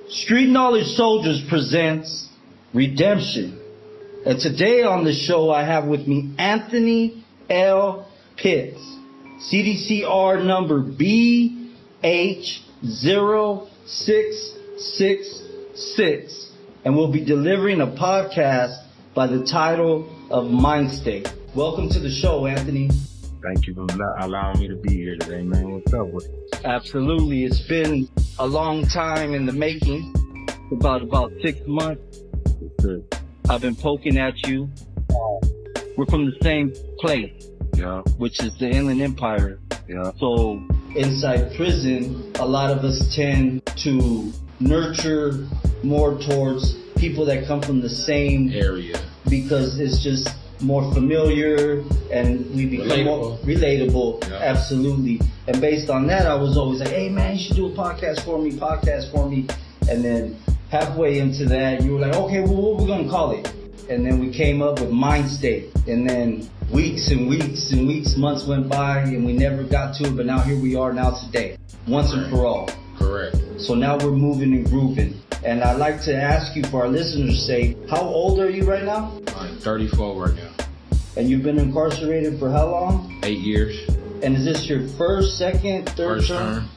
Street Knowledge Soldiers presents Redemption. And today on the show I have with me Anthony L. Pitts, CDCR number BH0666, and we'll be delivering a podcast by the title of Mind State. Welcome to the show, Anthony. Thank you for allowing me to be here today, man. What's up with you? Absolutely. It's been a long time in the making, about 6 months. I've been poking at you. We're from the same place, which is the Inland Empire. So inside prison, a lot of us tend to nurture more towards people that come from the same area because it's just more familiar and we become more relatable. Absolutely. And based on that, I was always like, hey man, you should do a podcast for me. And then halfway into that, you were like, okay, well, what are we going to call it? And then we came up with Mind State. And then weeks, months went by and we never got to it. But now here we are now today, once and for all. Correct. So now we're moving and grooving. And I'd like to ask you, for our listeners' sake, how old are you right now? I'm 34 right now. And you've been incarcerated for how long? 8 years. And is this your first, second, third term?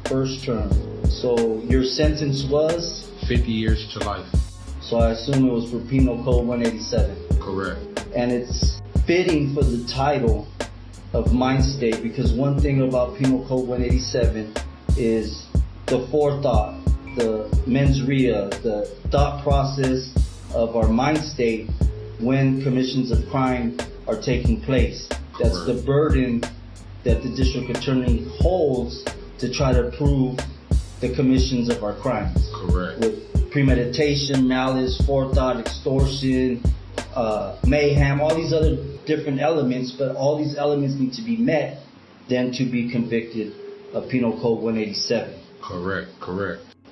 First term. So your sentence was? 50 years to life. So I assume it was for Penal Code 187. Correct. And it's fitting for the title of Mind State because one thing about Penal Code 187 is the forethought, the mens rea, the thought process of our mind state when commissions of crime are taking place. That's Correct. the burden that the district attorney holds to try to prove the commissions of our crimes. Correct. With premeditation, malice, forethought, extortion, mayhem, all these other different elements, but all these elements need to be met then to be convicted of Penal Code 187. Correct.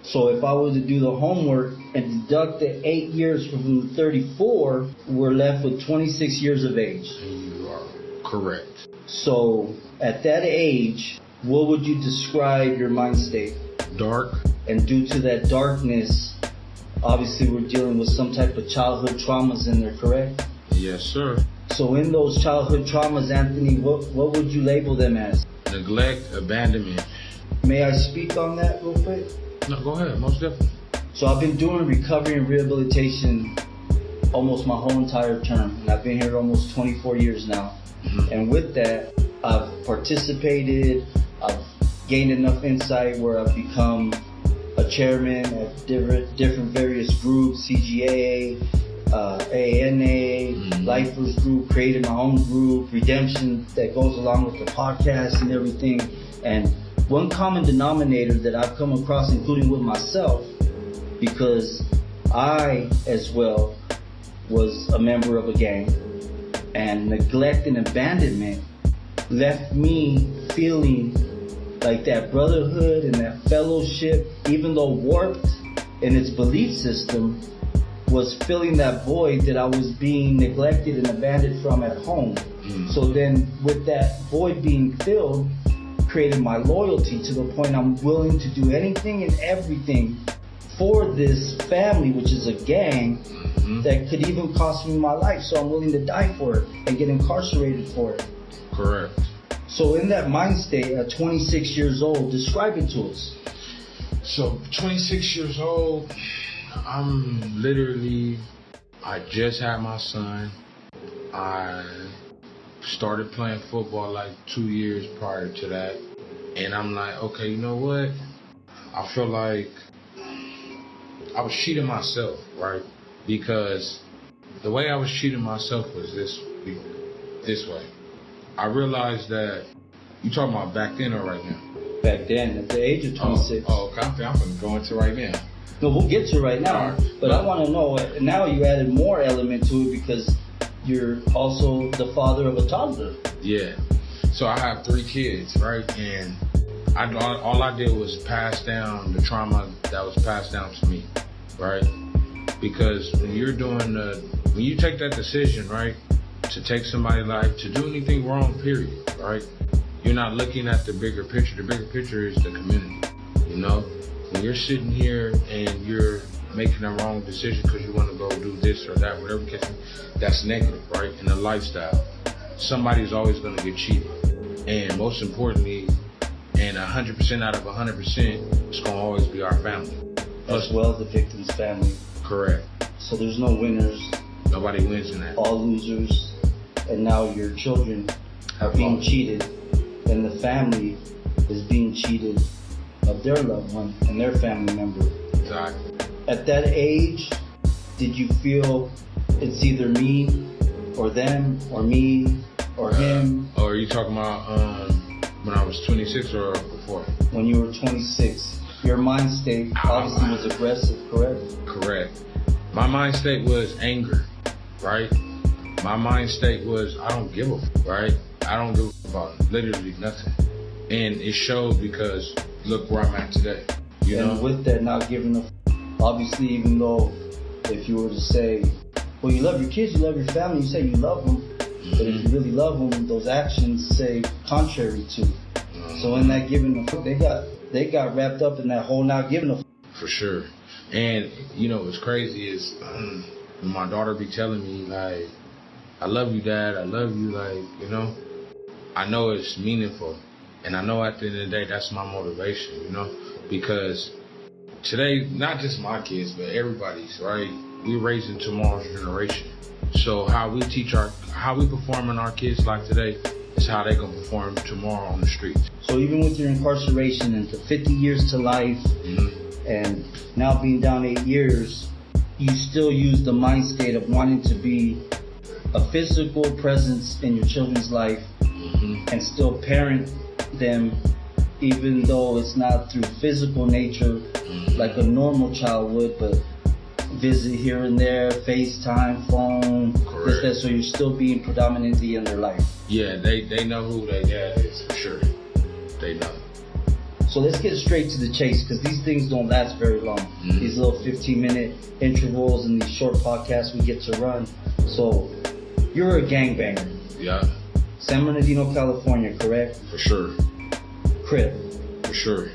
So if I was to do the homework and deduct the 8 years from the 34, we're left with 26 years of age. You are correct. So at that age, what would you describe your mind state? Dark. And due to that darkness, obviously we're dealing with some type of childhood traumas in there, correct? Yes, sir. So in those childhood traumas, Anthony, what would you label them as? Neglect, abandonment. May I speak on that real quick? No, go ahead, most definitely. So I've been doing recovery and rehabilitation almost my whole entire term, and I've been here almost 24 years now. Mm-hmm. And with that, I've participated, I've gained enough insight where I've become a chairman at different various groups, CGA, ANA, Lifers Group, created my own group, Redemption, that goes along with the podcast and everything. And one common denominator that I've come across, including with myself, because I as well was a member of a gang, and neglect and abandonment left me feeling like that brotherhood and that fellowship, even though warped in its belief system, was filling that void that I was being neglected and abandoned from at home. So then with that void being filled, created my loyalty to the point I'm willing to do anything and everything for this family, which is a gang, that could even cost me my life. So I'm willing to die for it and get incarcerated for it. Correct. So in that mind state at 26 years old, describe it to us. So 26 years old, I just had my son. I started playing football like 2 years prior to that. And I'm like, okay, you know what? I feel like I was cheating myself, right? Because the way I was cheating myself was this way. I realized that, you talking about back then or right now? Back then, at the age of 26. Oh, okay. I'm going to go into right now. No, we'll get to right now. But I want to know, now you added more element to it because you're also the father of a toddler. Yeah. So I have 3 kids, right? And all I did was pass down the trauma that was passed down to me, right? Because when you take that decision, right, to take somebody's life, to do anything wrong, period, right? You're not looking at the bigger picture. The bigger picture is the community, you know? when you're sitting here and you're making a wrong decision because you want to go do this or that, whatever the case, that's negative, right? In the lifestyle, somebody's always going to get cheated. And most importantly, and 100% out of 100%, it's going to always be our family. As well as the victim's family. Correct. So there's no winners. Nobody wins in that. All losers. And now your children are being cheated, and the family is being cheated of their loved one and their family member. Exactly. At that age, did you feel it's either me or them or me or him? Or are you talking about when I was 26 or before? When you were 26. Your mind state obviously was aggressive, correct? Correct. My mind state was anger, right? My mind state was, I don't give a f, right? I don't give a about literally nothing. And it showed because look where I'm at today. You know? With that not giving a f, obviously, even though if you were to say, well, you love your kids, you love your family, you say you love them, but if you really love them, those actions say contrary to. So in that giving a f, they got wrapped up in that whole not giving a f. For sure. And, you know, what's crazy is my daughter be telling me, like, I love you, Dad, I love you, like, you know. I know it's meaningful. And I know at the end of the day, that's my motivation, you know. Because today, not just my kids, but everybody's, right? We're raising tomorrow's generation. So how we perform in our kids' life today is how they gonna perform tomorrow on the streets. So even with your incarceration and the 50 years to life, and now being down 8 years, you still use the mind state of wanting to be a physical presence in your children's life and still parent them, even though it's not through physical nature like a normal child would, but visit here and there, FaceTime, phone, this, that, so you're still being predominantly in their life. Yeah, they know who their dad is, for sure. They know. So let's get straight to the chase, because these things don't last very long. These little 15-minute intervals and these short podcasts we get to run. So you're a gangbanger. Yeah. San Bernardino, California, correct? For sure. Crip. For sure.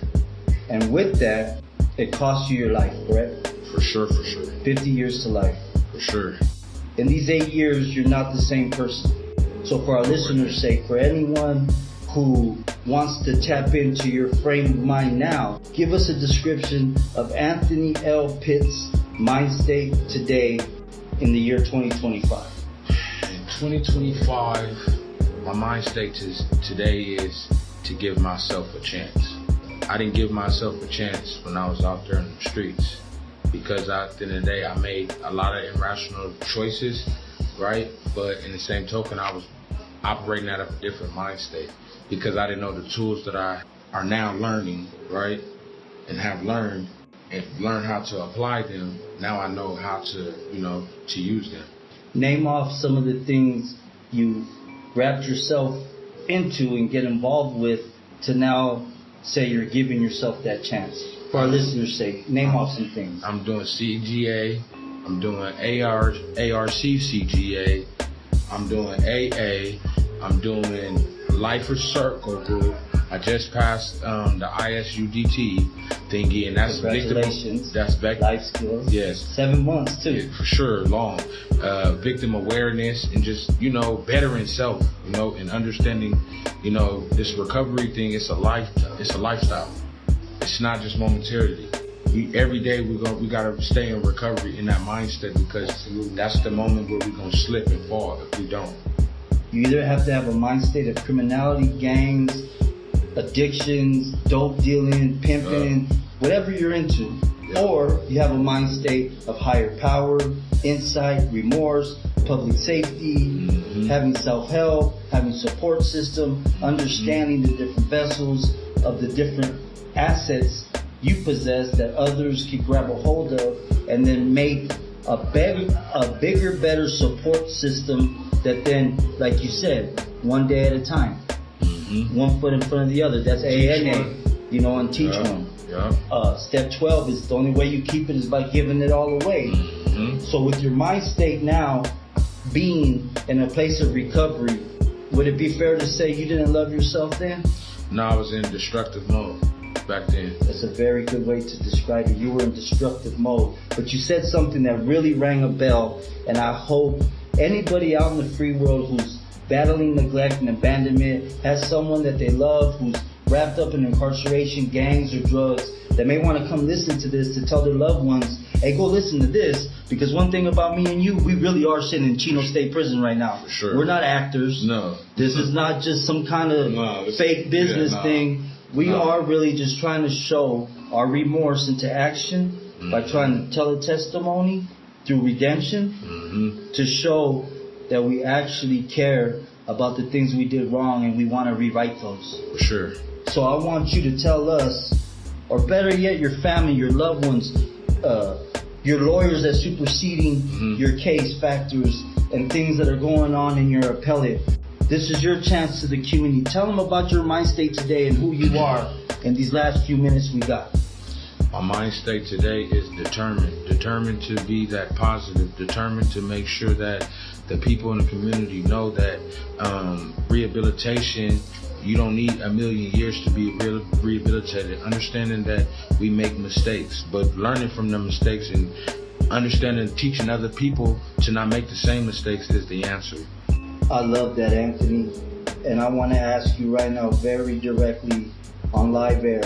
And with that, it costs you your life, correct? For sure, for sure. 50 years to life. For sure. In these 8 years, you're not the same person. So for our listeners' sake, for anyone who wants to tap into your frame of mind now, give us a description of Anthony L. Pitt's mind state today in the year 2025. In 2025, my mind state today is to give myself a chance. I didn't give myself a chance when I was out there in the streets, because at the end of the day, I made a lot of irrational choices, right? But in the same token, I was operating out of a different mind state, because I didn't know the tools that I are now learning, right? And have learned and learn how to apply them. Now I know how to, to use them. Name off some of the things you wrapped yourself into and get involved with to now say you're giving yourself that chance. For our listeners' sake, name off some things. I'm doing CGA. I'm doing ARC CGA. I'm doing AA. I'm doing Lifer Circle Group. I just passed the ISUDT thingy, and that's congratulations. That's back. Life skills. Yes. 7 months too. Yeah, for sure, long. Victim awareness and just bettering self, and understanding, this recovery thing. It's a lifestyle. It's not just momentarily. Every day we gotta stay in recovery in that mindset, because that's the moment where we're gonna slip and fall if we don't. You either have to have a mind state of criminality, gangs, addictions, dope dealing, pimping, whatever you're into, or you have a mind state of higher power, insight, remorse, public safety, having self-help, having support system, understanding the different vessels of the different assets you possess that others can grab a hold of, and then make a bigger, better support system that then, like you said, one day at a time, 1 foot in front of the other. That's ANA, and teach one. Yeah. Step 12 is the only way you keep it is by giving it all away. So with your mind state now being in a place of recovery, would it be fair to say you didn't love yourself then? No, I was in destructive mode. back then. That's a very good way to describe it. You were in destructive mode. But you said something that really rang a bell, and I hope anybody out in the free world who's battling neglect and abandonment, has someone that they love who's wrapped up in incarceration, gangs, or drugs, that may want to come listen to this to tell their loved ones, hey, go listen to this, because one thing about me and you, we really are sitting in Chino State Prison right now. For sure. We're not actors. No. This is not just some kind of fake business thing. We are really just trying to show our remorse into action by trying to tell a testimony through redemption to show that we actually care about the things we did wrong and we want to rewrite those. For sure. So I want you to tell us, or better yet, your family, your loved ones, your lawyers that superseding your case factors and things that are going on in your appellate. This is your chance to the community. Tell them about your mind state today and who you are in these last few minutes we got. My mind state today is determined to be that positive, determined to make sure that the people in the community know that rehabilitation, you don't need a million years to be rehabilitated. Understanding that we make mistakes, but learning from the mistakes and understanding and teaching other people to not make the same mistakes is the answer. I love that, Anthony. And I want to ask you right now, very directly on live air,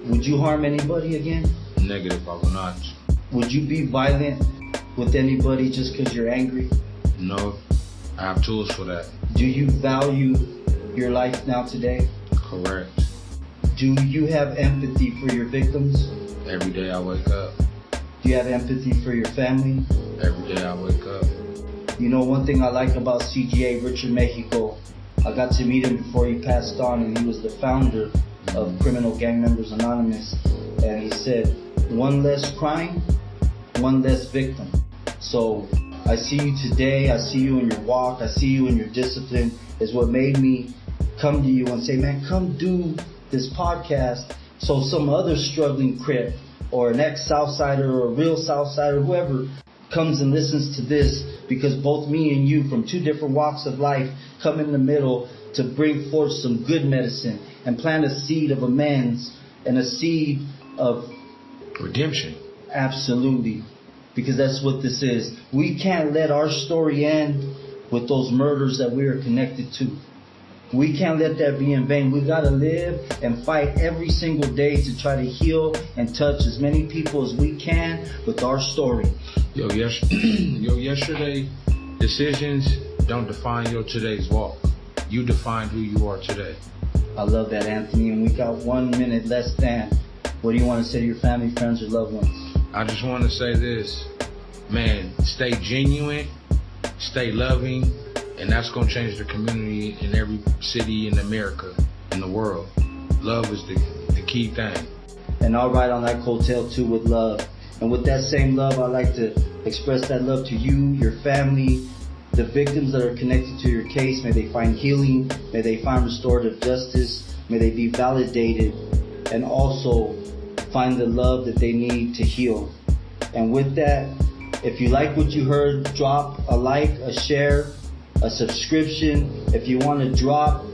would you harm anybody again? Negative, I will not. Would you be violent with anybody just because you're angry? No, I have tools for that. Do you value your life now today? Correct. Do you have empathy for your victims? Every day I wake up. Do you have empathy for your family? Every day I wake up. You know, one thing I like about CGA, Richard Mexico, I got to meet him before he passed on, and he was the founder of Criminal Gang Members Anonymous. And he said, one less crime, one less victim. So I see you today, I see you in your walk, I see you in your discipline, is what made me come to you and say, man, come do this podcast so some other struggling Crip or an ex-Southsider or a real Southsider, whoever, comes and listens to this, because both me and you from two different walks of life come in the middle to bring forth some good medicine and plant a seed of amends and a seed of redemption. Absolutely. Because that's what this is. We can't let our story end with those murders that we are connected to. We can't let that be in vain. We got to live and fight every single day to try to heal and touch as many people as we can with our story. Yesterday decisions don't define your today's walk. You define who you are today. I love that, Anthony. And we got 1 minute less than. What do you want to say to your family, friends, or loved ones? I just want to say this. Man, stay genuine, stay loving, and that's going to change the community in every city in America, in the world. Love is the key thing. And I'll ride on that coattail too with love. And with that same love, I'd like to express that love to you, your family, the victims that are connected to your case. May they find healing. May they find restorative justice. May they be validated. And also find the love that they need to heal. And with that, if you like what you heard, drop a like, a share, a subscription. If you want to drop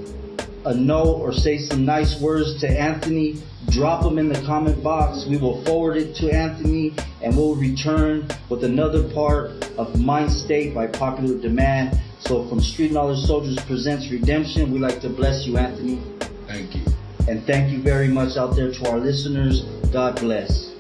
a note or say some nice words to Anthony, drop them in the comment box. We will forward it to Anthony, and we'll return with another part of Mind State by popular demand. So from Street Knowledge Soldiers presents Redemption, we'd like to bless you, Anthony. Thank you. And thank you very much out there to our listeners. God bless.